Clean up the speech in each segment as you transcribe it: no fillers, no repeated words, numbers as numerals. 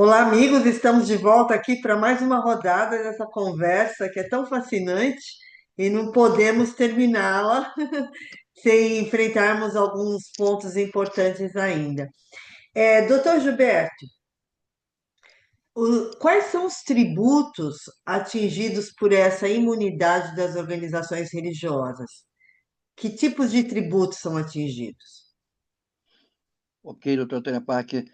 Olá, amigos, estamos de volta aqui para mais uma rodada dessa conversa que é tão fascinante e não podemos terminá-la sem enfrentarmos alguns pontos importantes ainda. Doutor Gilberto, quais são os tributos atingidos por essa imunidade das organizações religiosas? Que tipos de tributos são atingidos? Ok, doutor Tânia Parker,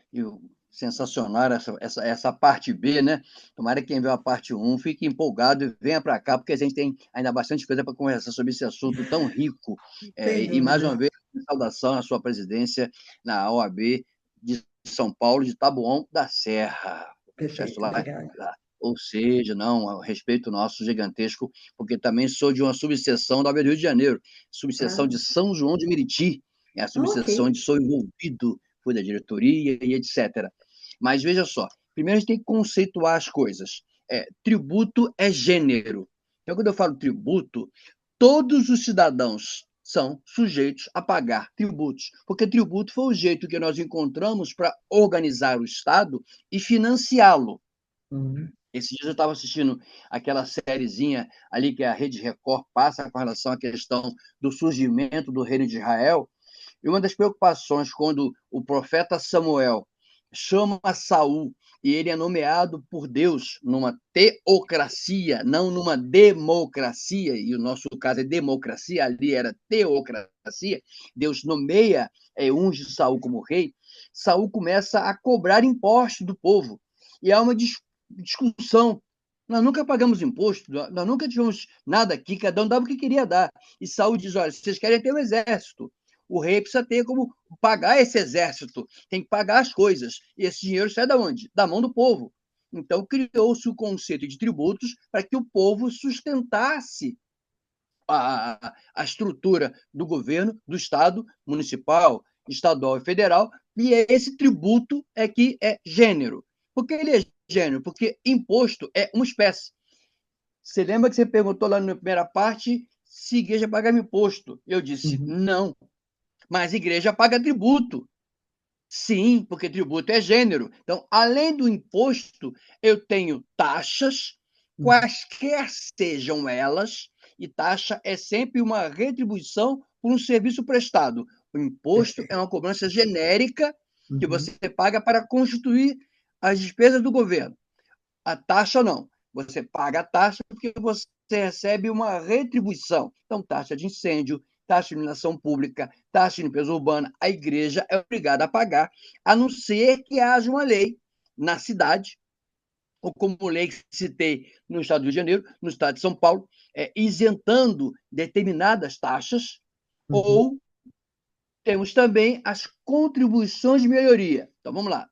sensacional essa parte B, né? Tomara que quem viu a parte um fique empolgado e venha para cá, porque a gente tem ainda bastante coisa para conversar sobre esse assunto tão rico. Sem Mais uma dúvida. vez, saudação à sua presidência na OAB de São Paulo, de Taboão da Serra. Sucesso Perfeito, lá. obrigada. Ou seja, não, o respeito nosso gigantesco, porque também sou de uma subseção da Rio de Janeiro, subseção Ah, de São João de Meriti, é a ok. subseção onde sou envolvido, fui da diretoria e etc. Mas veja só, primeiro a gente tem que conceituar as coisas. Tributo é gênero. Então, quando eu falo tributo, todos os cidadãos são sujeitos a pagar tributos, porque tributo foi o jeito que nós encontramos para organizar o Estado e financiá-lo. Uhum. Esses dias eu estava assistindo aquela sériezinha ali que a Rede Record passa com relação à questão do surgimento do reino de Israel. E uma das preocupações quando o profeta Samuel chama Saul e ele é nomeado por Deus numa teocracia, não numa democracia, e o nosso caso é democracia, ali era teocracia, Deus nomeia, unge Saul como rei, Saul começa a cobrar impostos do povo. E há uma discussão. Nós nunca pagamos imposto, nós nunca tivemos nada aqui, cada um dava o que queria dar. E Saul diz: olha, vocês querem ter um exército. O rei precisa ter como pagar esse exército, tem que pagar as coisas. E esse dinheiro sai da onde? Da mão do povo. Então, criou-se o conceito de tributos para que o povo sustentasse a estrutura do governo, do Estado, municipal, estadual e federal, e esse tributo é que é gênero. Por que ele é gênero? Porque imposto é uma espécie. Você lembra que você perguntou lá na primeira parte se a igreja pagava imposto? Eu disse Uhum. não, mas a igreja paga tributo. Sim, porque tributo é gênero. Então, além do imposto, eu tenho taxas, Uhum. quaisquer sejam elas, e taxa é sempre uma retribuição por um serviço prestado. O imposto é Perfeito. uma cobrança genérica que você Uhum. paga para constituir as despesas do governo. A taxa não. Você paga a taxa porque você recebe uma retribuição. Então, taxa de incêndio, taxa de iluminação pública, taxa de limpeza urbana, a igreja é obrigada a pagar, a não ser que haja uma lei na cidade, ou como lei que citei no estado do Rio de Janeiro, no estado de São Paulo, isentando determinadas taxas, Uhum. ou temos também as contribuições de melhoria. Então, vamos lá.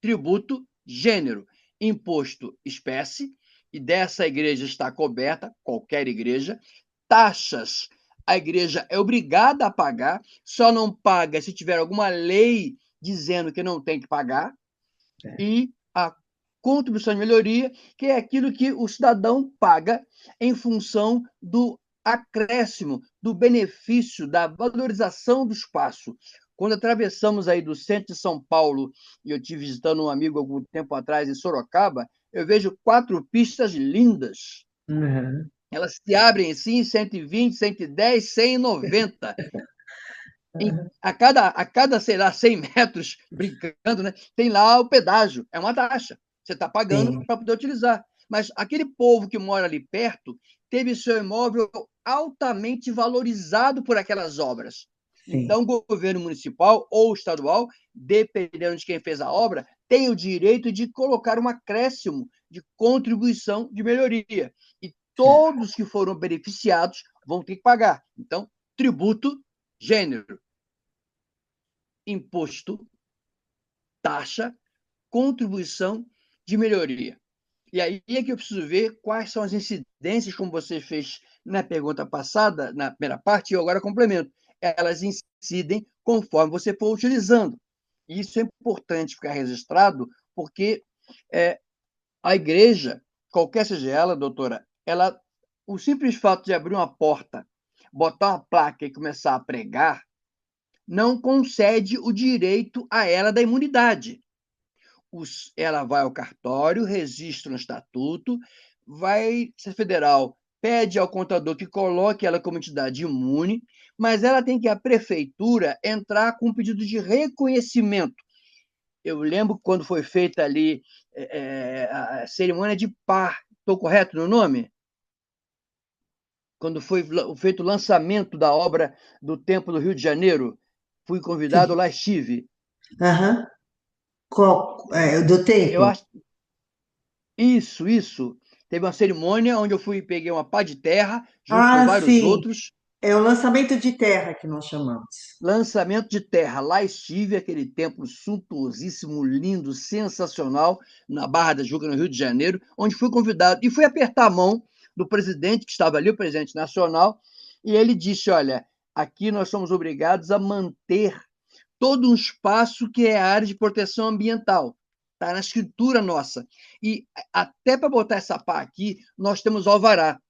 Tributo, gênero, imposto, espécie, e dessa igreja está coberta, qualquer igreja, taxas, a igreja é obrigada a pagar, só não paga se tiver alguma lei dizendo que não tem que pagar, É. e a contribuição de melhoria, que é aquilo que o cidadão paga em função do acréscimo, do benefício, da valorização do espaço. Quando atravessamos aí do centro de São Paulo, e eu estive visitando um amigo algum tempo atrás em Sorocaba, eu vejo 4 pistas lindas. Uhum. Elas se abrem assim, 120, 110, 100 e 90. Uhum. A cada, sei lá, 100 metros, brincando, né, tem lá o pedágio, é uma taxa. Você está pagando Sim, para poder utilizar. Mas aquele povo que mora ali perto teve seu imóvel altamente valorizado por aquelas obras. sim. Então, o governo municipal ou estadual, dependendo de quem fez a obra, tem o direito de colocar um acréscimo de contribuição de melhoria. E Certo. todos que foram beneficiados vão ter que pagar. Então, tributo, gênero, imposto, taxa, contribuição de melhoria. E aí é que eu preciso ver quais são as incidências, como você fez na pergunta passada, na primeira parte, e eu agora complemento. Elas incidem conforme você for utilizando. E isso é importante ficar registrado, porque é, a igreja, qualquer seja ela, doutora, o simples fato de abrir uma porta, botar uma placa e começar a pregar, não concede o direito a ela da imunidade. ela vai ao cartório, registra no estatuto, vai ser federal, pede ao contador que coloque ela como entidade imune, mas ela tem que a prefeitura entrar com um pedido de reconhecimento. Eu lembro quando foi feita ali a cerimônia de par, estou correto no nome? Quando foi feito o lançamento da obra do Templo do Rio de Janeiro, fui convidado, Sim. lá estive. Aham. Do Eu templo? acho isso. Teve uma cerimônia onde eu fui peguei uma pá de terra junto com Ah, vários sim. outros, É o lançamento de terra que nós chamamos. lançamento de terra. Lá estive, aquele templo suntuosíssimo, lindo, sensacional, na Barra da Tijuca, no Rio de Janeiro, onde fui convidado e fui apertar a mão do presidente que estava ali, o presidente nacional, e ele disse: olha, aqui nós somos obrigados a manter todo um espaço que é a área de proteção ambiental. Está na escritura nossa. E até para botar essa pá aqui, nós temos alvará.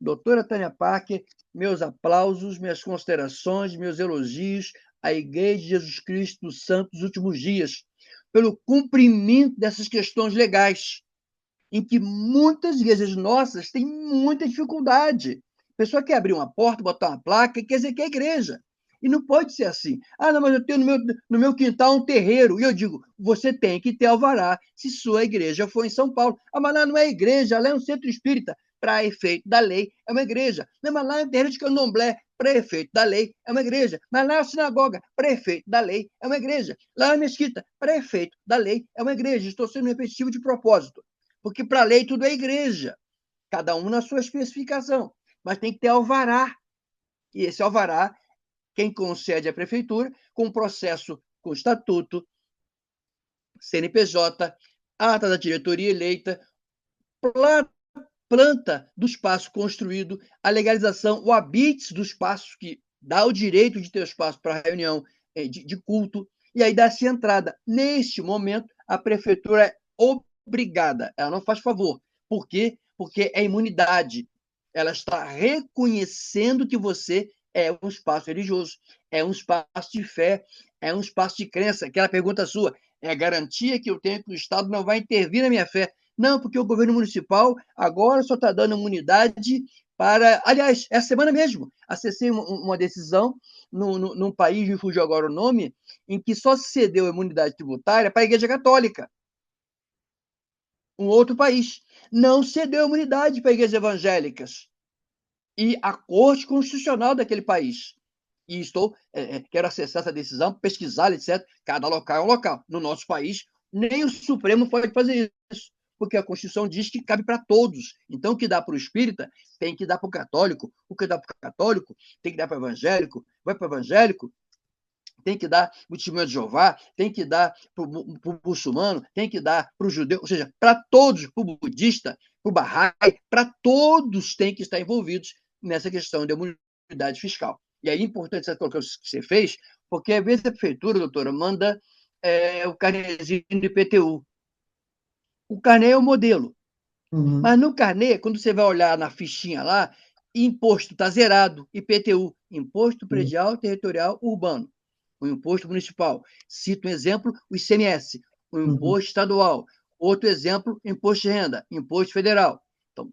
Doutora Tânia Parker, meus aplausos, minhas considerações, meus elogios à Igreja de Jesus Cristo dos Santos dos Últimos Dias, pelo cumprimento dessas questões legais, em que muitas igrejas nossas têm muita dificuldade. A pessoa quer abrir uma porta, botar uma placa, quer dizer que é igreja. E não pode ser assim. Ah, não, mas eu tenho no meu quintal um terreiro. E eu digo, você tem que ter alvará se sua igreja for em São Paulo. Ah, mas lá não é igreja, lá é um centro espírita. Para efeito da lei, é uma igreja. Não, mas lá é um terreiro de candomblé. Para efeito da lei, é uma igreja. Mas lá é a sinagoga. Para efeito da lei, é uma igreja. Lá é a mesquita. Para efeito da lei, é uma igreja. Estou sendo repetitivo de propósito. Porque para a lei tudo é igreja, cada um na sua especificação, mas tem que ter alvará. E esse alvará, quem concede é a prefeitura, com processo com estatuto, CNPJ, ata da diretoria eleita, planta do espaço construído, a legalização, o habites do espaço, que dá o direito de ter espaço para reunião de culto, e aí dá-se entrada. Neste momento, a prefeitura é obrigada, ela não faz favor. Por quê? Porque é imunidade. Ela está reconhecendo que você é um espaço religioso, é um espaço de fé, é um espaço de crença. Aquela pergunta sua, é a garantia que eu tenho que o Estado não vai intervir na minha fé. Não, porque o governo municipal agora só está dando imunidade para. Aliás, essa semana mesmo, acessei uma decisão num país, me fugiu agora o nome, em que só se cedeu a imunidade tributária para a Igreja Católica. Um outro país. Não cedeu a imunidade para igrejas evangélicas. E a Corte Constitucional daquele país. E quero acessar essa decisão, pesquisar, etc. Cada local é um local. No nosso país, nem o Supremo pode fazer isso, porque a Constituição diz que cabe para todos. Então, o que dá para o espírita tem que dar para o católico, o que dá para o católico tem que dar para o evangélico, vai para o evangélico, tem que dar para o testemunho de Jeová, tem que dar para o muçulmano, tem que dar para o judeu, ou seja, para todos, para o budista, para o Bahá'í, para todos tem que estar envolvidos nessa questão de imunidade fiscal. E aí é importante essa colocação que você fez, porque às vezes a prefeitura, doutora, manda o carnezinho do IPTU. O carnê é o modelo, Uhum, mas no carnê, quando você vai olhar na fichinha lá, imposto está zerado, IPTU, Imposto sim, Predial Territorial Urbano, o imposto municipal. Cito um exemplo, o ICMS, o uhum, imposto estadual. Outro exemplo, imposto de renda, imposto federal. Então,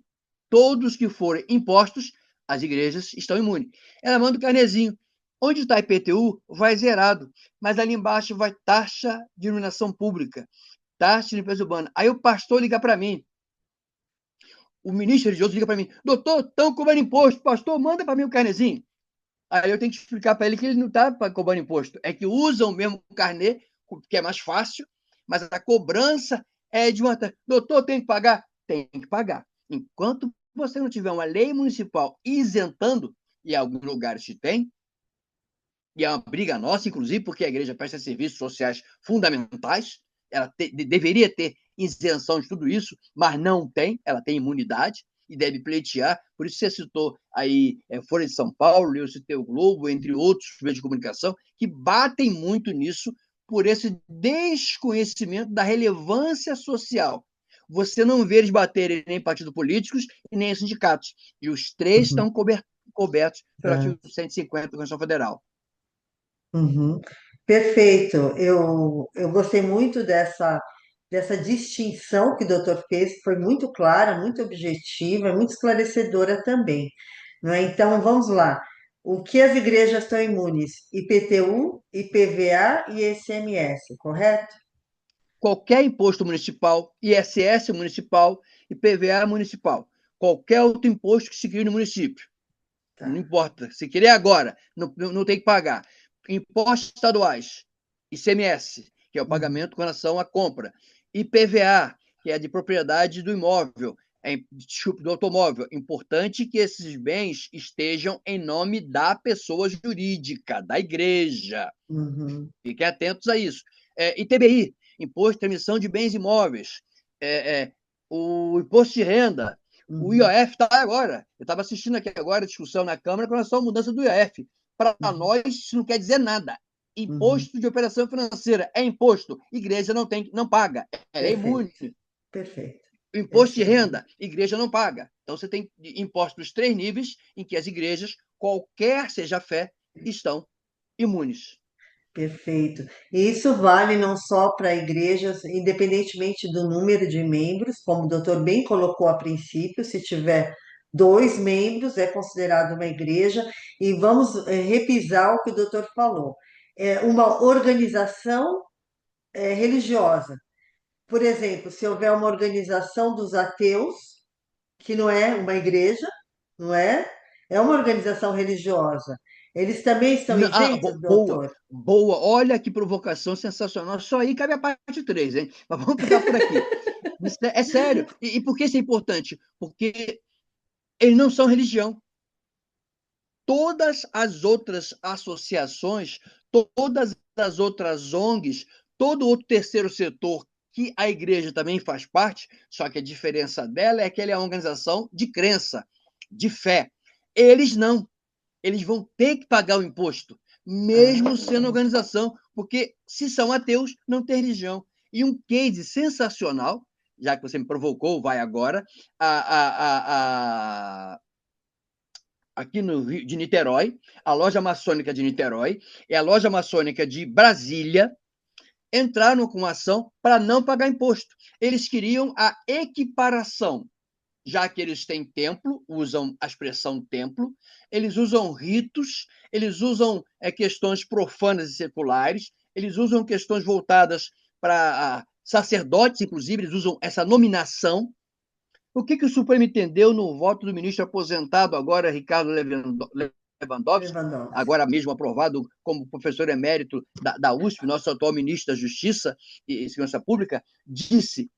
todos que forem impostos, as igrejas estão imunes. Ela manda o carnezinho. Onde está IPTU, vai zerado, mas ali embaixo vai taxa de iluminação pública, taxa de limpeza urbana. Aí o pastor liga para mim, o ministro religioso liga para mim, doutor, estão cobrando imposto, pastor, manda para mim o carnezinho. Aí eu tenho que explicar para ele que ele não está cobrando imposto, é que usam o mesmo carnê, que é mais fácil, mas a cobrança é de uma. Doutor, tem que pagar? Tem que pagar. Enquanto você não tiver uma lei municipal isentando, e em alguns lugares se tem, e é uma briga nossa, inclusive, porque a igreja presta serviços sociais fundamentais, ela deveria ter isenção de tudo isso, mas não tem, ela tem imunidade e deve pleitear. Por isso você citou aí Folha de São Paulo, eu citei o Globo, entre outros meios de comunicação, que batem muito nisso por esse desconhecimento da relevância social. Você não vê eles baterem nem em partidos políticos e nem em sindicatos. E os três uhum, estão cobertos pelo tá, artigo 150 da Constituição Federal. uhum. Perfeito. Eu gostei muito dessa. dessa distinção que o doutor fez, que foi muito clara, muito objetiva, muito esclarecedora também. Não é? Então, vamos lá. O que as igrejas estão imunes? IPTU, IPVA e ICMS, correto? Qualquer imposto municipal, ISS municipal e PVA municipal. Qualquer outro imposto que se crie no município. Não Tá. importa. Se querer agora, não tem que pagar. Impostos estaduais, ICMS, que é o Uhum, pagamento com relação à compra. IPVA, que é de propriedade do imóvel, desculpe, do automóvel. Importante que esses bens estejam em nome da pessoa jurídica, da igreja. uhum, Fiquem atentos a isso. ITBI, Imposto de Transmissão de Bens Imóveis. É, é, o Imposto de Renda. O uhum, IOF está agora. Eu estava assistindo aqui agora a discussão na Câmara com relação à mudança do IOF. Para uhum, nós, isso não quer dizer nada. uhum. Imposto de operação financeira é imposto. Igreja não paga. Ela é Perfeito, imune. perfeito. É Imposto isso de mesmo. renda, igreja não paga. Então, você tem impostos dos três níveis em que as igrejas, qualquer seja a fé, estão imunes. Perfeito. E isso vale não só para igrejas, independentemente do número de membros, como o doutor bem colocou a princípio, se tiver 2 membros, é considerado uma igreja. E vamos repisar o que o doutor falou. É uma organização religiosa. Por exemplo, se houver uma organização dos ateus, que não é uma igreja, não é? É uma organização religiosa. Eles também estão isentos, Boa, doutor? boa. Olha que provocação sensacional. Só aí cabe a parte 3, hein? Mas vamos ficar por aqui. É sério. E por que isso é importante? Porque eles não são religião. Todas as outras associações, todas as outras ONGs, todo outro terceiro setor que a igreja também faz parte, só que a diferença dela é que ela é uma organização de crença, de fé. Eles não. Eles vão ter que pagar o imposto, mesmo sendo Ah, organização, porque se são ateus, não tem religião. E um case sensacional, já que você me provocou, vai agora, aqui no Rio de Niterói, a loja maçônica de Niterói e a loja maçônica de Brasília entraram com ação para não pagar imposto. Eles queriam a equiparação, já que eles têm templo, usam a expressão templo, eles usam ritos, eles usam questões profanas e seculares, eles usam questões voltadas para sacerdotes, inclusive, eles usam essa nominação. O que o Supremo entendeu no voto do ministro aposentado agora, Ricardo Lewandowski, Lewandowski. agora mesmo aprovado como professor emérito da USP, nosso atual ministro da Justiça e Segurança Pública, disse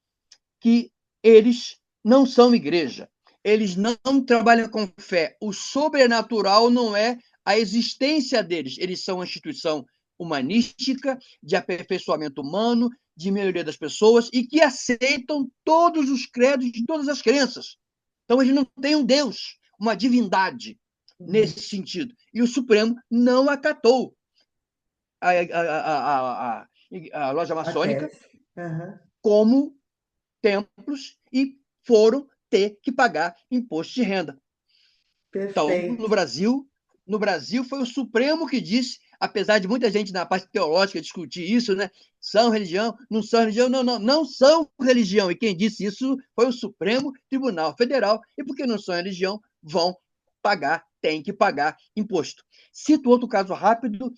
que eles não são igreja, eles não trabalham com fé. O sobrenatural não é a existência deles, eles são uma instituição humanística, de aperfeiçoamento humano, de melhoria das pessoas e que aceitam todos os credos de todas as crenças. Então, eles não têm um Deus, uma divindade Uhum. nesse sentido. E o Supremo não acatou a loja A maçônica tese. Aham. como templos e foram ter que pagar imposto de renda. Então, Perfeito. no Brasil foi o Supremo que disse, apesar de muita gente na parte teológica discutir isso, né? São religião, não são religião, não são religião. E quem disse isso foi o Supremo Tribunal Federal. E porque não são religião, vão pagar, têm que pagar imposto. Cito outro caso rápido: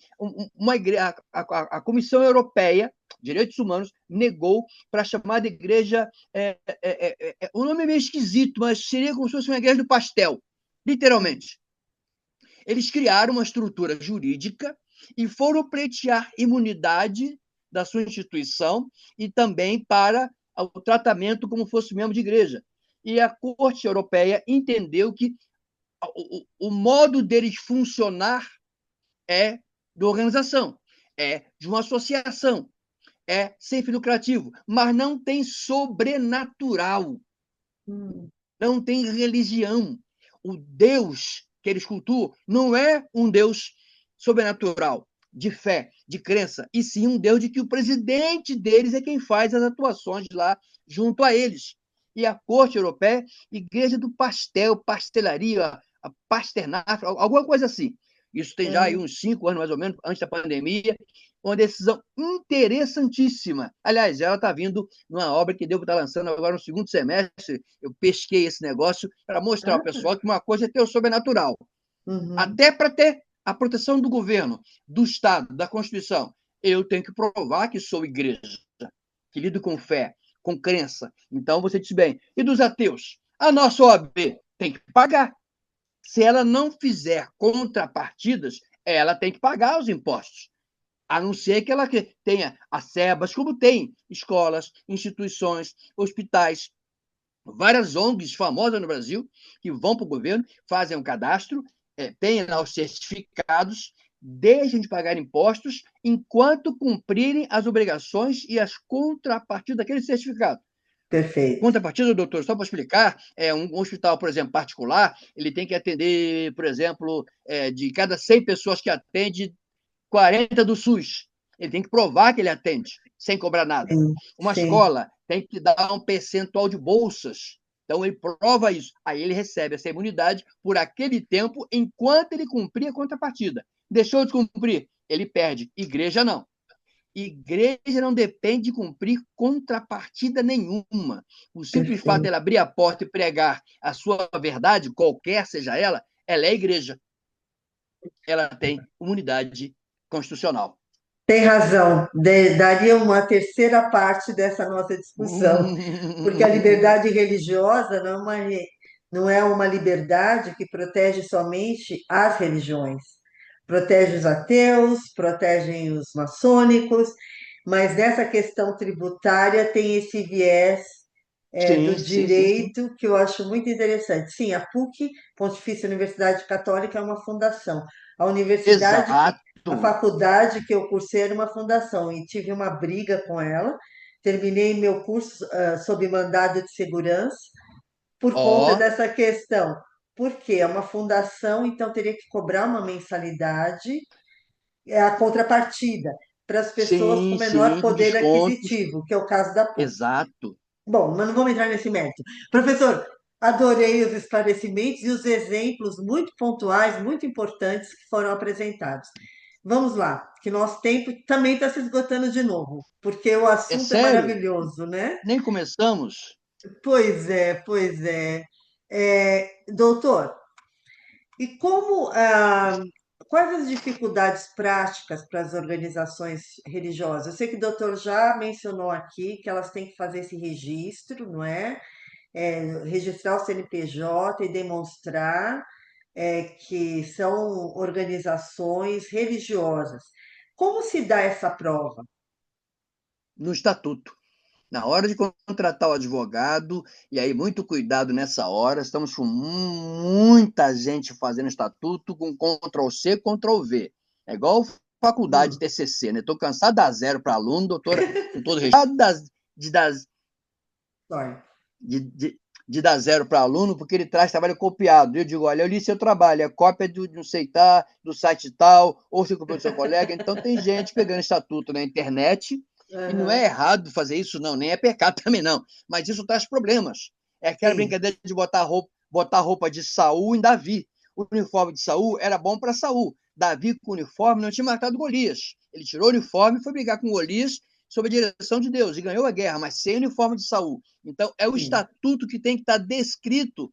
uma igreja, a Comissão Europeia de Direitos Humanos negou para a chamada igreja. O nome é meio esquisito, mas seria como se fosse uma igreja do pastel, literalmente. Eles criaram uma estrutura jurídica e foram pleitear imunidade da sua instituição e também para o tratamento como fosse membro de igreja. E a Corte Europeia entendeu que o modo deles funcionar é de organização, é de uma associação, é sem fim lucrativo, mas não tem sobrenatural, Hum, não tem religião. O Deus que eles cultuam não é um Deus sobrenatural, de fé, de crença, e sim um Deus de que o presidente deles é quem faz as atuações lá junto a eles. E a Corte Europeia, Igreja do Pastel, Pastelaria, a Pasternak, alguma coisa assim. Isso tem já aí uns 5 anos, mais ou menos, antes da pandemia, uma decisão interessantíssima. Aliás, ela está vindo numa obra que devo estar lançando agora no segundo semestre. Eu pesquei esse negócio para mostrar ao pessoal que uma coisa é ter o sobrenatural. Uhum. Até para ter a proteção do governo, do Estado, da Constituição. Eu tenho que provar que sou igreja, que lido com fé, com crença. Então, você disse bem. E dos ateus? A nossa OAB tem que pagar. Se ela não fizer contrapartidas, ela tem que pagar os impostos. A não ser que ela tenha a SEBAS, como tem escolas, instituições, hospitais, várias ONGs famosas no Brasil que vão para o governo, fazem um cadastro, têm lá os certificados, deixem de pagar impostos enquanto cumprirem as obrigações e as contrapartidas daquele certificado. Perfeito. Contrapartida, doutor, só para explicar, um hospital, por exemplo, particular, ele tem que atender, por exemplo, de cada 100 pessoas que atende, 40 do SUS. Ele tem que provar que ele atende, sem cobrar nada. Sim, Uma sim, escola tem que dar um percentual de bolsas. Então, ele prova isso. Aí ele recebe essa imunidade por aquele tempo, enquanto ele cumprir a contrapartida. Deixou de cumprir, ele perde. Igreja, não. Igreja não depende de cumprir contrapartida nenhuma. O simples fato de perfeito. ela abrir a porta e pregar a sua verdade, qualquer seja ela é igreja. Ela tem imunidade constitucional. Tem razão. Daria uma terceira parte dessa nossa discussão, porque a liberdade religiosa não é uma liberdade que protege somente as religiões. Protege os ateus, protegem os maçônicos, mas nessa questão tributária tem esse viés do Sim, sim, sim, sim. direito que eu acho muito interessante. Sim, a PUC, Pontifícia Universidade Católica, é uma fundação. A universidade, a Exato. faculdade que eu cursei era uma fundação e tive uma briga com ela. Terminei meu curso sob mandado de segurança por conta Ó, dessa questão. Porque é uma fundação, então teria que cobrar uma mensalidade, a contrapartida, para as pessoas com sim, menor sim, com poder descontos. aquisitivo, que é o caso da PUC. Exato. Bom, mas não vamos entrar nesse mérito. Professor, adorei os esclarecimentos e os exemplos muito pontuais, muito importantes que foram apresentados. Vamos lá, que nosso tempo também está se esgotando de novo, porque o É assunto é sério? maravilhoso, né? Nem começamos? Pois é, pois é. Doutor, e quais as dificuldades práticas para as organizações religiosas? Eu sei que o doutor já mencionou aqui que elas têm que fazer esse registro, não é? Registrar o CNPJ e demonstrar que são organizações religiosas. Como se dá essa prova? No estatuto. Na hora de contratar o advogado, e aí muito cuidado nessa hora, estamos com muita gente fazendo estatuto com Ctrl+C, Ctrl+V. É igual faculdade Hum, TCC, né? Estou cansado de dar zero para aluno, doutora, com todo respeito, de dar, sorry. de, de, de dar zero para aluno, porque ele traz trabalho copiado. Eu digo, olha, eu li seu trabalho, é cópia do não sei tá, do site tal, ou você copiou do seu colega. Então tem gente pegando estatuto na internet, e não é Aham, errado fazer isso, não, nem é pecado também, não. Mas isso traz problemas. É aquela sim, brincadeira de botar roupa de Saul em Davi. O uniforme de Saul era bom para Saul. Davi, com o uniforme, não tinha matado Golias. Ele tirou o uniforme e foi brigar com Golias sob a direção de Deus e ganhou a guerra, mas sem o uniforme de Saul. Então, é o sim, estatuto que tem que estar descrito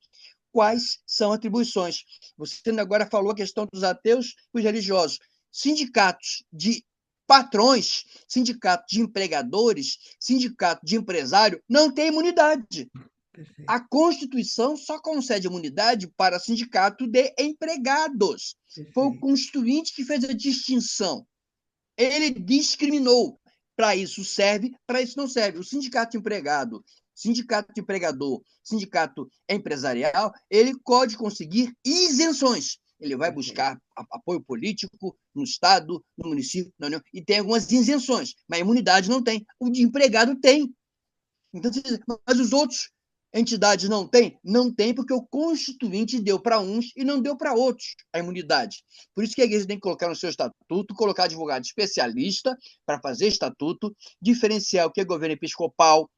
quais são atribuições. Você agora falou a questão dos ateus e os religiosos. Sindicatos de patrões, sindicato de empregadores, sindicato de empresário, não tem imunidade. perfeito, A Constituição só concede imunidade para sindicato de empregados. Foi o perfeito. Constituinte que fez a distinção. Ele discriminou. Para isso serve, para isso não serve. O sindicato de empregado, sindicato de empregador, sindicato empresarial, ele pode conseguir isenções. Ele vai Perfeito. buscar apoio político no Estado, no município, na União, e tem algumas isenções, mas a imunidade não tem. O de empregado tem. Então, mas os outros entidades não têm? Não tem, porque o Constituinte deu para uns e não deu para outros a imunidade. Por isso que a igreja tem que colocar no seu estatuto, colocar advogado especialista para fazer estatuto, diferenciar o que é governo episcopal,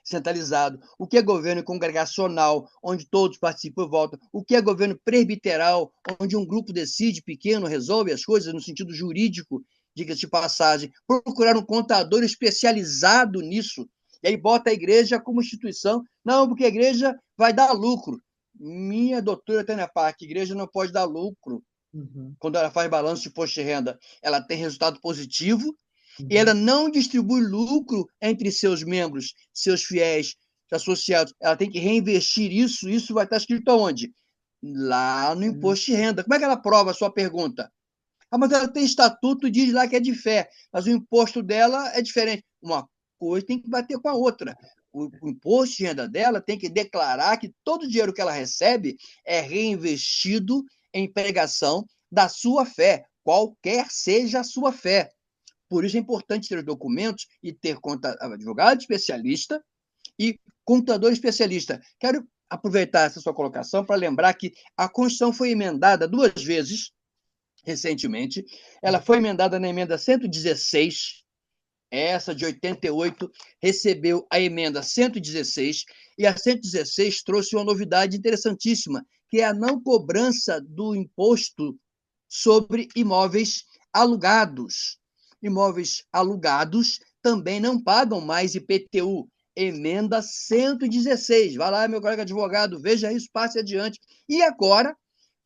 centralizado, o que é governo congregacional, onde todos participam e votam, o que é governo presbiteral, onde um grupo decide, pequeno, resolve as coisas no sentido jurídico, diga-se de passagem, procurar um contador especializado nisso, e aí bota a igreja como instituição, não, porque a igreja vai dar lucro. Minha doutora Tânia Park, a igreja não pode dar lucro. Uhum, Quando ela faz balanço de imposto de renda, ela tem resultado positivo, e ela uhum, não distribui lucro entre seus membros, seus fiéis, associados. Ela tem que reinvestir isso. Isso vai estar escrito aonde? Lá no uhum, imposto de renda. Como é que ela prova a sua pergunta? Ah, mas ela tem estatuto e diz lá que é de fé, mas o imposto dela é diferente. Uma coisa tem que bater com a outra. O imposto de renda dela tem que declarar que todo o dinheiro que ela recebe é reinvestido em pregação da sua fé, qualquer seja a sua fé. Por isso é importante ter os documentos e ter advogado especialista e contador especialista. Quero aproveitar essa sua colocação para lembrar que a Constituição foi emendada 2 vezes recentemente. Ela foi emendada na emenda 116, essa de 88 recebeu a emenda 116, e a 116 trouxe uma novidade interessantíssima, que é a não cobrança do imposto sobre imóveis alugados. Imóveis alugados também não pagam mais IPTU. Emenda 116. Vai lá, meu colega advogado, veja isso, passe adiante. E agora,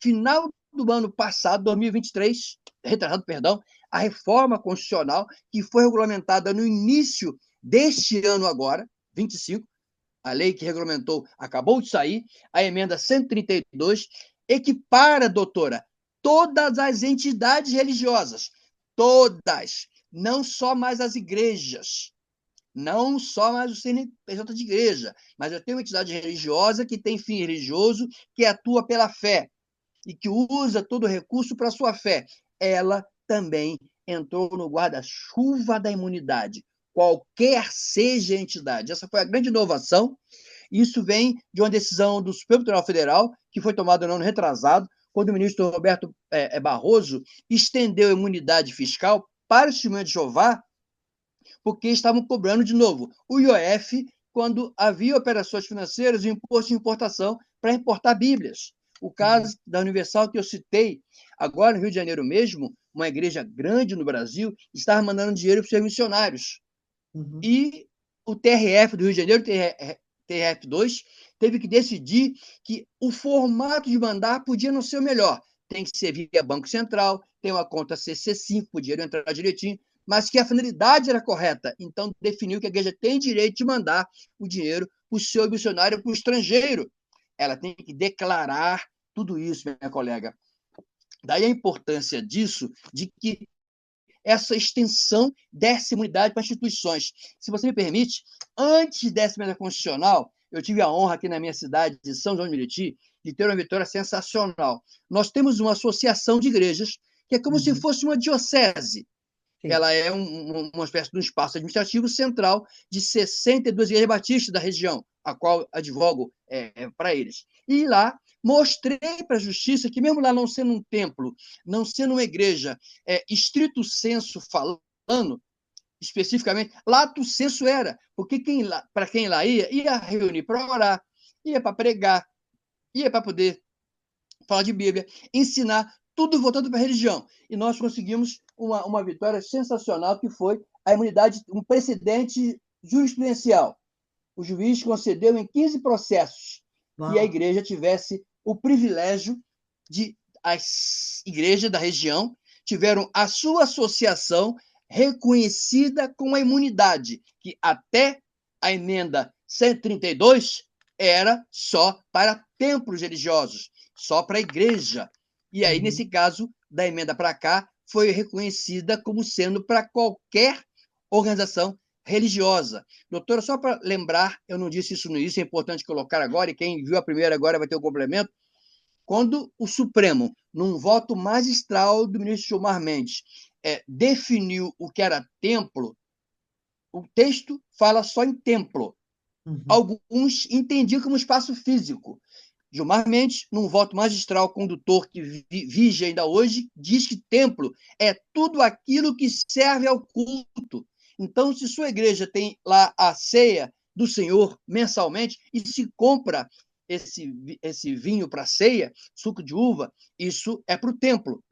final do ano passado, 2023, retrasado, perdão, a reforma constitucional que foi regulamentada no início deste ano agora, 25, a lei que regulamentou acabou de sair, a emenda 132, equipara, doutora, todas as entidades religiosas, todas, não só mais as igrejas, não só mais o CNPJ de igreja, mas eu tenho uma entidade religiosa que tem fim religioso, que atua pela fé e que usa todo o recurso para a sua fé. Ela também entrou no guarda-chuva da imunidade, qualquer seja a entidade. Essa foi a grande inovação. Isso vem de uma decisão do Supremo Tribunal Federal, que foi tomada no ano retrasado, quando o ministro Roberto Barroso estendeu a imunidade fiscal para o testemunho de Jeová, porque estavam cobrando de novo o IOF quando havia operações financeiras e imposto de importação para importar Bíblias. O uhum, caso da Universal que eu citei, agora no Rio de Janeiro mesmo, uma igreja grande no Brasil, estava mandando dinheiro para os seus missionários. uhum. E o TRF do Rio de Janeiro, TRF2, teve que decidir que o formato de mandar podia não ser o melhor. Tem que ser via Banco Central, tem uma conta CC5, o dinheiro entrar direitinho, mas que a finalidade era correta. Então, definiu que a igreja tem direito de mandar o dinheiro para o seu missionário para o estrangeiro. Ela tem que declarar tudo isso, minha colega. Daí a importância disso, de que essa extensão dessa imunidade para instituições. Se você me permite, antes dessa emenda constitucional, eu tive a honra aqui na minha cidade de São João de Meriti de ter uma vitória sensacional. Nós temos uma associação de igrejas que é como se Uhum. fosse uma diocese. Sim. Ela é uma espécie de um espaço administrativo central de 62 igrejas batistas da região, a qual advogo para eles. E lá mostrei para a justiça que, mesmo lá não sendo um templo, não sendo uma igreja, estrito senso falando, especificamente, lato senso era, porque para quem lá ia reunir para orar, ia para pregar, ia para poder falar de Bíblia, ensinar, tudo voltando para a religião. E nós conseguimos uma vitória sensacional, que foi a imunidade, um precedente jurisprudencial. O juiz concedeu em 15 processos que a Uau. igreja tivesse o privilégio de as igrejas da região tiveram a sua associação reconhecida com a imunidade, que até a emenda 132 era só para templos religiosos, só para a igreja. E aí, nesse Uhum. caso, da emenda para cá, foi reconhecida como sendo para qualquer organização religiosa. Doutora, só para lembrar, eu não disse isso no início, é importante colocar agora, e quem viu a primeira agora vai ter o complemento. Quando o Supremo, num voto magistral do ministro Gilmar Mendes, definiu o que era templo, o texto fala só em templo. Uhum. Alguns entendiam como espaço físico. Gilmar Mendes, num voto magistral condutor que vige ainda hoje, diz que templo é tudo aquilo que serve ao culto. Então, se sua igreja tem lá a ceia do Senhor mensalmente e se compra esse vinho para ceia, suco de uva, isso é para o templo.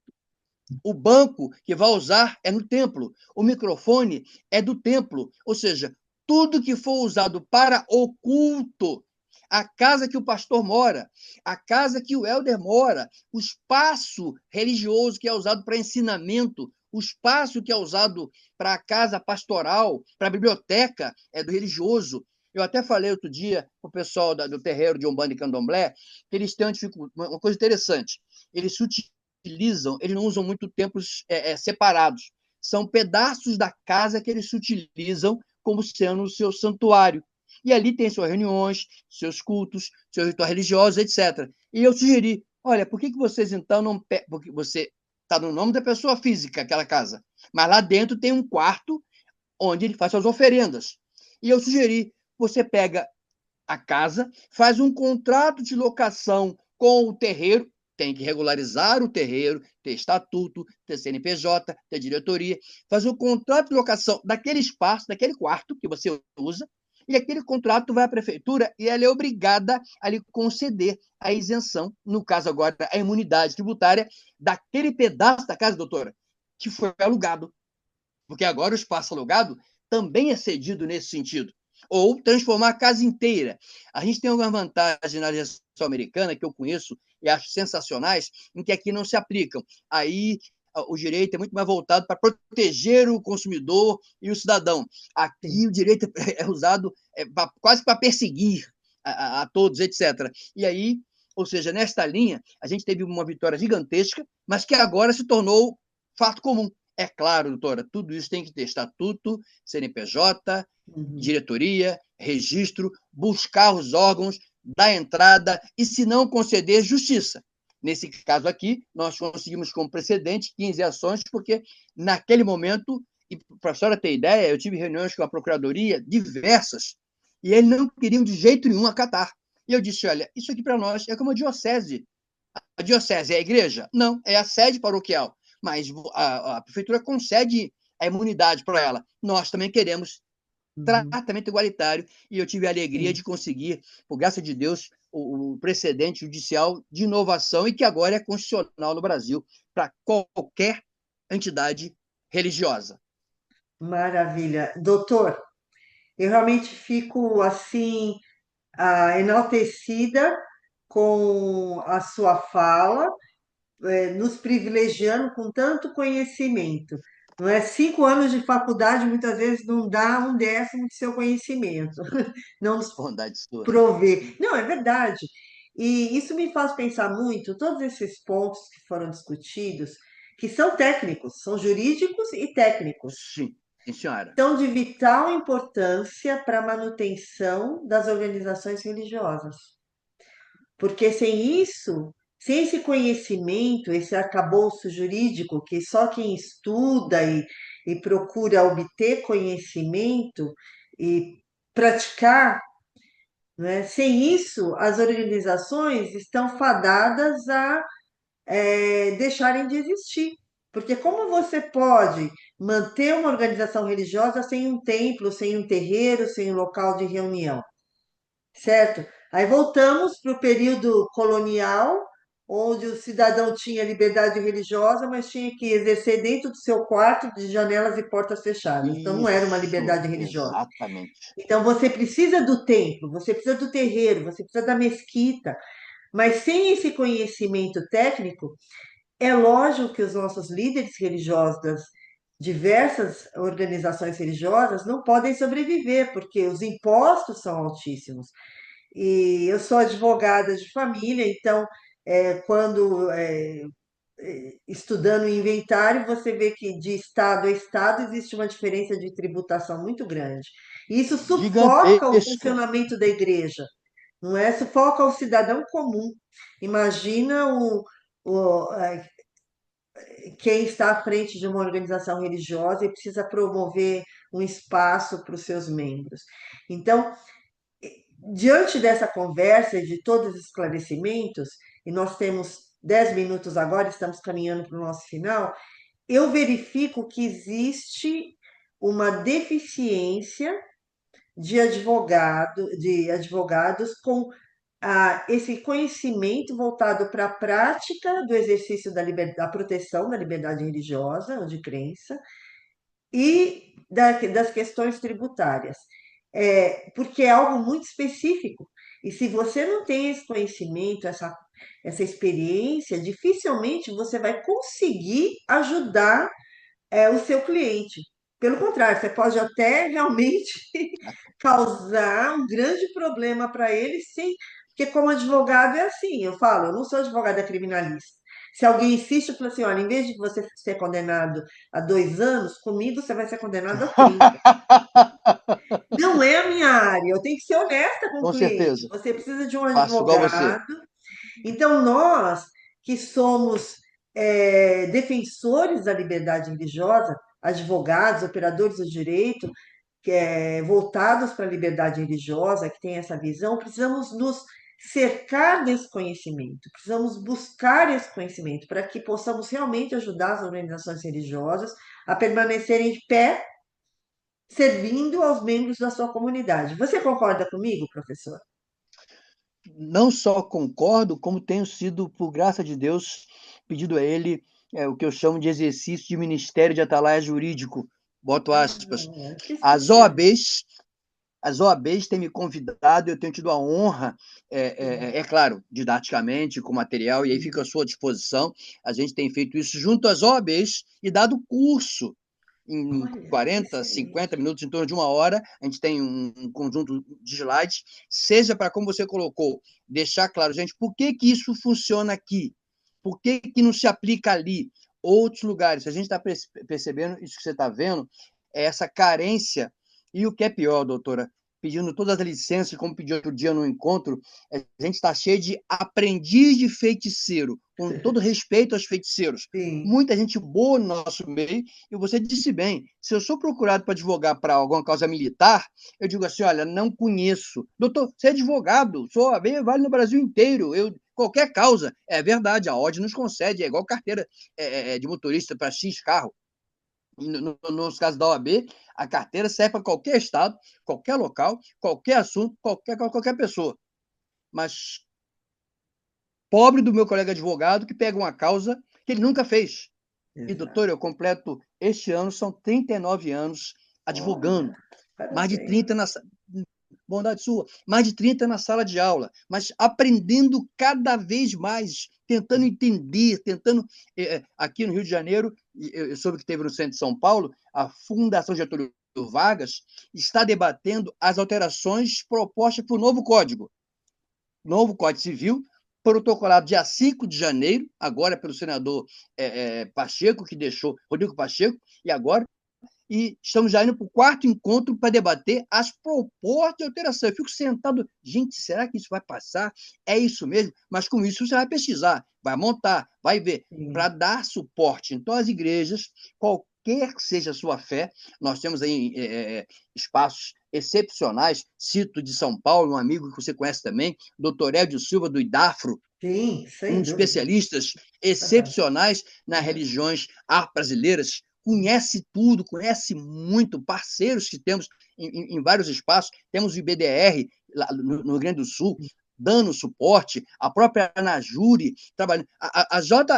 O banco que vai usar é no templo. O microfone é do templo. Ou seja, tudo que for usado para o culto, a casa que o pastor mora, a casa que o elder mora, o espaço religioso que é usado para ensinamento, o espaço que é usado para a casa pastoral, para a biblioteca, é do religioso. Eu até falei outro dia para o pessoal do terreiro de Umbanda e Candomblé que eles têm uma coisa interessante. Eles se utilizam, eles não usam muito templos separados. São pedaços da casa que eles se utilizam como sendo o seu santuário. E ali tem suas reuniões, seus cultos, seus rituais religiosos, etc. E eu sugeri, olha, por que vocês então não... Porque você está no nome da pessoa física, aquela casa, mas lá dentro tem um quarto onde ele faz suas oferendas. E eu sugeri, você pega a casa, faz um contrato de locação com o terreiro, tem que regularizar o terreiro, ter estatuto, ter CNPJ, ter diretoria, faz um contrato de locação daquele espaço, daquele quarto que você usa, e aquele contrato vai à prefeitura e ela é obrigada a lhe conceder a isenção, no caso agora, a imunidade tributária daquele pedaço da casa, doutora, que foi alugado. Porque agora o espaço alugado também é cedido nesse sentido. Ou transformar a casa inteira. A gente tem algumas vantagens na legislação americana que eu conheço e acho sensacionais, em que aqui não se aplicam. Aí o direito é muito mais voltado para proteger o consumidor e o cidadão. Aqui Sim. o direito é usado quase para perseguir a todos, etc. E aí, ou seja, nesta linha, a gente teve uma vitória gigantesca, mas que agora se tornou fato comum. É claro, doutora, tudo isso tem que ter estatuto, CNPJ, Uhum. diretoria, registro, buscar os órgãos da entrada e, se não conceder, justiça. Nesse caso aqui, nós conseguimos como precedente 15 ações, porque naquele momento, e para a senhora ter ideia, eu tive reuniões com a procuradoria diversas, e eles não queriam de jeito nenhum acatar. E eu disse, olha, isso aqui para nós é como a diocese. A diocese é a igreja? Não, é a sede paroquial. Mas a prefeitura concede a imunidade para ela. Nós também queremos Uhum. tratamento igualitário e eu tive a alegria Sim. de conseguir, por graça de Deus, o precedente judicial de inovação e que agora é constitucional no Brasil para qualquer entidade religiosa. Maravilha. Doutor, eu realmente fico assim, enaltecida com a sua fala, nos privilegiando com tanto conhecimento. Não é? 5 anos de faculdade muitas vezes não dá um décimo de seu conhecimento, não nos Bondade sua. provê. Não, é verdade. E isso me faz pensar muito, todos esses pontos que foram discutidos, que são técnicos, são jurídicos e técnicos, Sim, sim, senhora. são de vital importância para a manutenção das organizações religiosas. Porque sem isso, sem esse conhecimento, esse arcabouço jurídico que só quem estuda e procura obter conhecimento e praticar, né? Sem isso, as organizações estão fadadas a deixarem de existir. Porque como você pode manter uma organização religiosa sem um templo, sem um terreiro, sem um local de reunião? Certo? Aí voltamos para o período colonial, onde o cidadão tinha liberdade religiosa, mas tinha que exercer dentro do seu quarto, de janelas e portas fechadas. Então não era uma Isso, liberdade religiosa. exatamente. Então você precisa do templo, você precisa do terreiro, você precisa da mesquita, mas sem esse conhecimento técnico, é lógico que os nossos líderes religiosos das diversas organizações religiosas não podem sobreviver, porque os impostos são altíssimos. E eu sou advogada de família, então, quando estudando o inventário, você vê que de estado a estado existe uma diferença de tributação muito grande. E isso sufoca o Gigantesca. funcionamento da igreja, não é? Sufoca o cidadão comum. Imagina quem está à frente de uma organização religiosa e precisa promover um espaço para os seus membros. Então, diante dessa conversa e de todos os esclarecimentos, e nós temos 10 minutos agora, estamos caminhando para o nosso final, eu verifico que existe uma deficiência de advogados com esse conhecimento voltado para a prática do exercício da proteção da liberdade religiosa ou de crença e das questões tributárias, porque é algo muito específico. E se você não tem esse conhecimento, essa experiência, dificilmente você vai conseguir ajudar o seu cliente. Pelo contrário, você pode até realmente causar um grande problema para ele, sim, porque como advogado é assim, eu falo, eu não sou advogada criminalista. Se alguém insiste, eu falo assim, olha, em vez de você ser condenado a 2 anos, comigo você vai ser condenado a 30. Não é a minha área, eu tenho que ser honesta com o Com cliente. certeza. Você precisa de um Faço igual você. advogado. Então, nós que somos defensores da liberdade religiosa, advogados, operadores do direito, voltados para a liberdade religiosa, que tem essa visão, precisamos nos cercar desse conhecimento, precisamos buscar esse conhecimento para que possamos realmente ajudar as organizações religiosas a permanecerem de pé, servindo aos membros da sua comunidade. Você concorda comigo, professor? Não só concordo, como tenho sido, por graça de Deus, pedido a ele o que eu chamo de exercício de ministério de atalaia jurídico. Boto aspas. Que As especial. OABs, as OABs têm me convidado, eu tenho tido a honra, claro, didaticamente, com material, e aí fica à sua disposição. A gente tem feito isso junto às OABs e dado curso em Olha, que 40, 50 excelente. minutos, em torno de uma hora, a gente tem um conjunto de slides, seja para, como você colocou, deixar claro, gente, por que que isso funciona aqui? Por que que não se aplica ali? Outros lugares, a gente está percebendo, isso que você está vendo, é essa carência, e o que é pior, doutora, pedindo todas as licenças, como pediu outro dia no encontro, a gente está cheio de aprendiz de feiticeiro, com todo respeito aos feiticeiros. Sim. Muita gente boa no nosso meio, e você disse bem, se eu sou procurado para advogar para alguma causa militar, eu digo assim, olha, não conheço. Doutor, você é advogado, sou OAB, vale no Brasil inteiro, qualquer causa. É verdade, a OD nos concede, é igual carteira de motorista para X carro. Nos casos da OAB, a carteira serve para qualquer estado, qualquer local, qualquer assunto, qualquer pessoa. Mas pobre do meu colega advogado que pega uma causa que ele nunca fez. E, Exato. doutor, eu completo este ano, são 39 anos Olha, advogando. Mais de parabéns. 30 na bondade sua, mais de 30 na sala de aula, mas aprendendo cada vez mais, tentando entender, tentando. Aqui no Rio de Janeiro, eu soube que teve no centro de São Paulo, a Fundação Getúlio Vargas está debatendo as alterações propostas para o novo Código Civil, protocolado dia 5 de janeiro, agora pelo senador Pacheco, que deixou, Rodrigo Pacheco, e agora, e estamos já indo para o quarto encontro para debater as propostas de alteração. Eu fico sentado, gente, será que isso vai passar? É isso mesmo? Mas com isso você vai pesquisar, vai montar, vai ver, para Sim. dar suporte. Então, as igrejas, qualquer que seja a sua fé, nós temos aí espaços excepcionais, cito de São Paulo, um amigo que você conhece também, doutor Hélio Silva, do IDAFRO, Sim, um sem dos dúvida. especialistas Fantástico. excepcionais nas religiões brasileiras, conhece tudo, conhece muito, parceiros que temos em vários espaços, temos o IBDR lá no Rio Grande do Sul, dando suporte, a própria Anajuri, trabalhando, a JB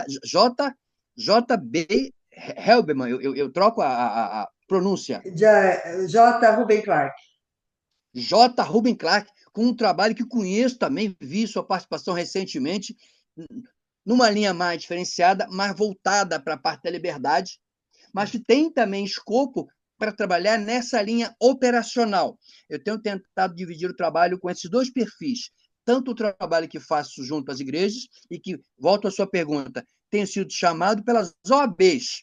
Helberman, eu troco a pronúncia, J. Ruben Clark. J. Ruben Clark, com um trabalho que conheço também, vi sua participação recentemente, numa linha mais diferenciada, mais voltada para a parte da liberdade, mas que tem também escopo para trabalhar nessa linha operacional. Eu tenho tentado dividir o trabalho com esses dois perfis, tanto o trabalho que faço junto às igrejas e que, volto à sua pergunta, tenho sido chamado pelas OABs,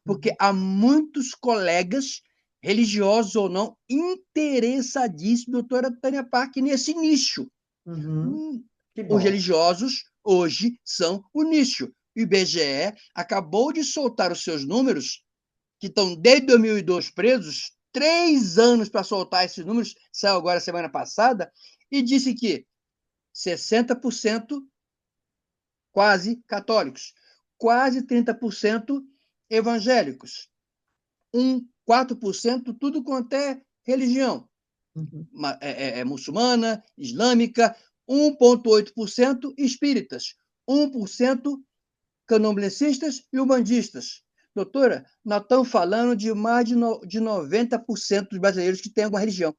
porque há muitos colegas, religiosos ou não, interessadíssimos, doutora Tânia Park, nesse nicho. Uhum. Que Os bom. religiosos hoje são o nicho. O IBGE acabou de soltar os seus números, que estão desde 2002 presos, 3 anos para soltar esses números, saiu agora semana passada, e disse que 60% quase católicos, quase 30% evangélicos, 4% tudo quanto é religião. Uhum. muçulmana, islâmica, 1,8% espíritas, 1% candomblecistas e umbandistas. Doutora, nós estamos falando de mais de 90% dos brasileiros que têm alguma religião.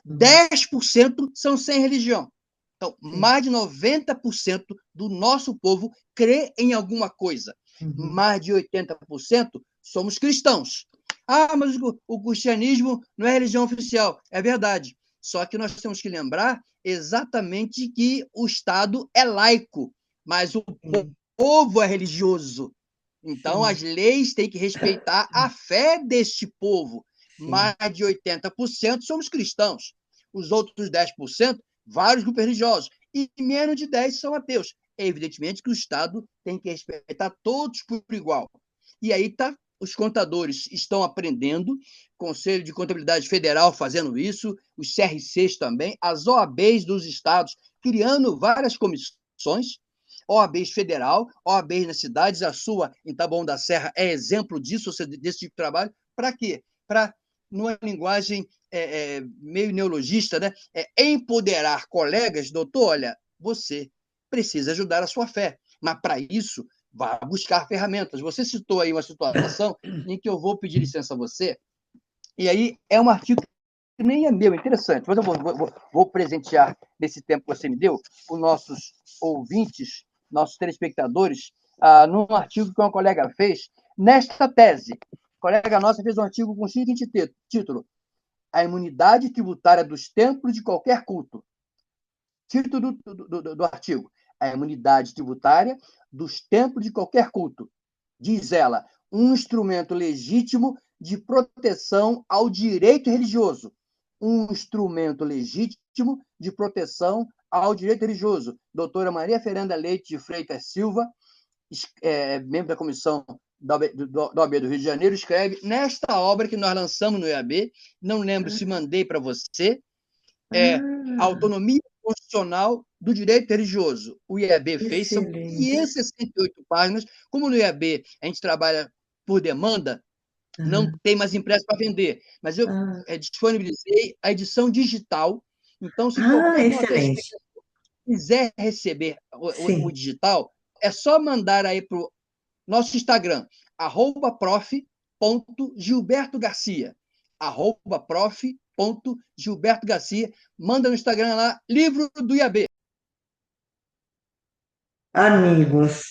Uhum. 10% são sem religião. Então, Sim. mais de 90% do nosso povo crê em alguma coisa. Uhum. Mais de 80% somos cristãos. Ah, mas o cristianismo não é religião oficial. É verdade. Só que nós temos que lembrar exatamente que o Estado é laico, mas o Sim. povo é religioso. Então, Sim. as leis têm que respeitar a fé deste povo. Sim. Mais de 80% somos cristãos. Os outros 10%, vários grupos religiosos. E menos de 10% são ateus. É evidentemente que o Estado tem que respeitar todos por igual. E aí tá, os contadores estão aprendendo, Conselho de Contabilidade Federal fazendo isso, os CRCs também, as OABs dos estados criando várias comissões, OABs federal, OABs nas cidades, a sua em Taboão da Serra é exemplo disso, desse tipo de trabalho. Para quê? Para, numa linguagem meio neologista, né? Empoderar colegas, doutor, olha, você precisa ajudar a sua fé, mas para isso, vá buscar ferramentas. Você citou aí uma situação em que eu vou pedir licença a você, e aí é um artigo que nem é meu, interessante, mas eu vou presentear nesse tempo que você me deu, os nossos ouvintes, nossos telespectadores, num artigo que uma colega fez, nesta tese. A colega nossa fez um artigo com o seguinte título: A imunidade tributária dos templos de qualquer culto. Título do artigo: A imunidade tributária dos templos de qualquer culto. Diz ela, um instrumento legítimo de proteção ao direito religioso. Um instrumento legítimo de proteção ao direito religioso. Doutora Maria Fernanda Leite de Freitas Silva, membro da comissão da OAB do Rio de Janeiro, escreve nesta obra que nós lançamos no EAB, não lembro se mandei para você, a Ah, autonomia constitucional do direito religioso. O IAB fez, são excelente. 568 páginas. Como no IAB a gente trabalha por demanda, não Aham. tem mais impresso para vender, mas eu Ah, disponibilizei a edição digital. Então, se ah, qualquer uma excelente. quiser receber o Sim. digital, é só mandar aí para o nosso Instagram, @prof.gilbertogarcia. @prof.gilbertogarcia. Manda no Instagram lá, livro do IAB. Amigos,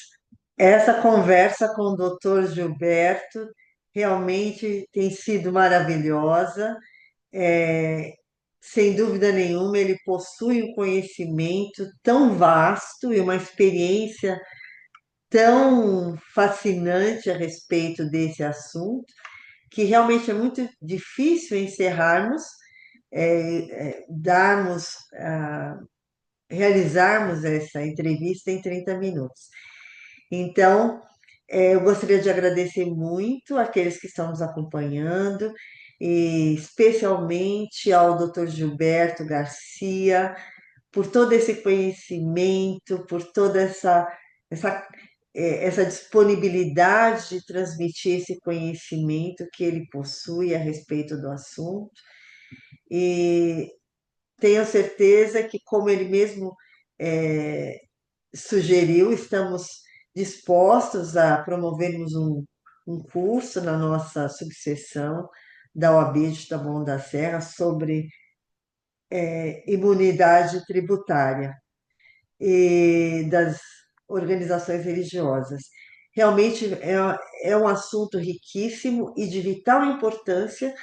essa conversa com o doutor Gilberto realmente tem sido maravilhosa. É, sem dúvida nenhuma, ele possui um conhecimento tão vasto e uma experiência tão fascinante a respeito desse assunto, que realmente é muito difícil encerrarmos, darmos, realizarmos essa entrevista em 30 minutos. Então, eu gostaria de agradecer muito àqueles que estão nos acompanhando, e especialmente ao Dr. Gilberto Garcia, por todo esse conhecimento, por toda essa, essa disponibilidade de transmitir esse conhecimento que ele possui a respeito do assunto. E tenho certeza que, como ele mesmo é, sugeriu, estamos dispostos a promovermos um curso na nossa subseção da OAB de Taboão da Serra sobre imunidade tributária e das organizações religiosas. Realmente é um assunto riquíssimo e de vital importância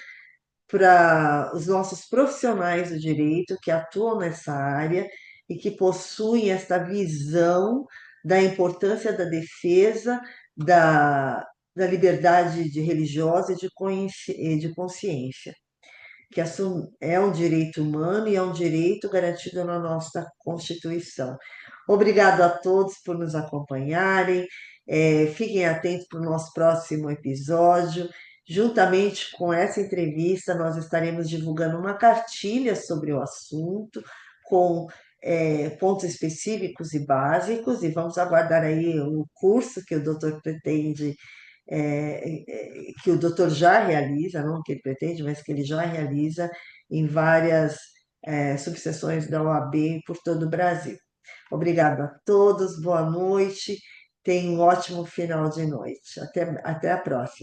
para os nossos profissionais do direito que atuam nessa área e que possuem esta visão da importância da defesa da liberdade de religiosa e de consciência, que é um direito humano e é um direito garantido na nossa Constituição. Obrigado a todos por nos acompanharem. Fiquem atentos para o nosso próximo episódio. Juntamente com essa entrevista, nós estaremos divulgando uma cartilha sobre o assunto, com pontos específicos e básicos, e vamos aguardar aí o curso que o doutor pretende, que o doutor já realiza, não que ele pretende, mas que ele já realiza em várias subseções da OAB por todo o Brasil. Obrigada a todos, boa noite, tenham um ótimo final de noite. Até a próxima.